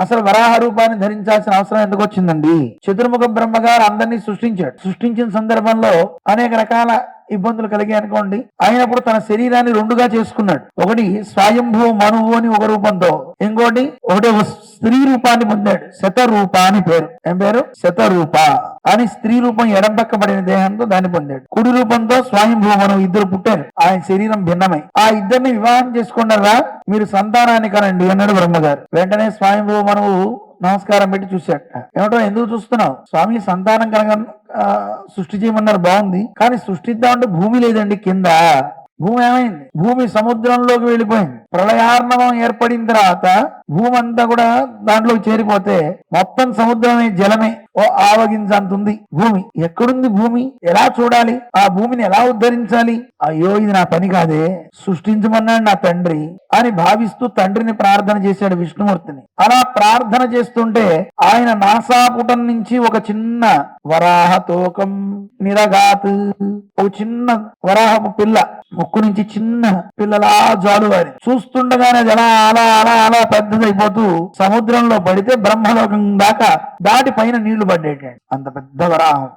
అసలు వరాహ రూపాన్ని ధరించాల్సిన అవసరం ఎందుకు వచ్చిందండి? చతుర్ముఖ బ్రహ్మగారు అందరినీ సృష్టించాడు. సృష్టించిన సందర్భంలో అనేక రకాల ఇబ్బందులు కలిగాయి అనుకోండి. అయినప్పుడు తన శరీరాన్ని రెండుగా చేసుకున్నాడు. ఒకటి స్వయంభూ మనువు అని ఒక రూపంతో, ఒకటి ఒక స్త్రీ రూపాన్ని పొందాడు. శతరూప అని పేరు. ఏం పేరు? శతరూప అని స్త్రీ రూపం ఎడం పక్కబడిన దేహంతో దాన్ని పొందాడు. కుడి రూపంతో స్వయంభూ మనువు ఇద్దరు పుట్టారు. ఆయన శరీరం భిన్నమై ఆ ఇద్దరిని వివాహం చేసుకున్నారా, మీరు సంతానాన్ని కనండి అన్నాడు బ్రహ్మగారు. వెంటనే స్వయంభూ మనువు నమస్కారం పెట్టి చూశాట. ఏమిటో ఎందుకు చూస్తున్నావు స్వామి? సంతానం కనుక సృష్టి చేయమన్నారు, బాగుంది, కానీ సృష్టిద్దామంటే భూమి లేదండి కింద. భూమి ఏమైంది? భూమి సముద్రంలోకి వెళ్ళిపోయింది. ప్రళయార్ణవం ఏర్పడిన తర్వాత భూమి అంతా కూడా దాంట్లోకి చేరిపోతే మొత్తం సముద్రమే జలమే. ఓ ఆవగించంతుంది భూమి. ఎక్కడుంది భూమి? ఎలా చూడాలి? ఆ భూమిని ఎలా ఉద్ధరించాలి? అయ్యో ఇది నా పని కాదే, సృష్టించమన్నాడు నా తండ్రి అని భావిస్తూ తండ్రిని ప్రార్థన చేశాడు విష్ణుమూర్తిని. అలా ప్రార్థన చేస్తుంటే ఆయన నాసాపుటం నుంచి ఒక చిన్న వరాహ తోకం నిరగాత్, ఒక చిన్న వరాహపు పిల్ల ముక్కు నుంచి చిన్న పిల్లలా జాలువారి. చూస్తుండగానే అది అలా అలా అలా అలా పెద్దదైపోతూ సముద్రంలో పడితే బ్రహ్మలోకం దాకా దాటి పైన నీళ్లు పడ్డాయి. అంత పెద్ద వరాహం.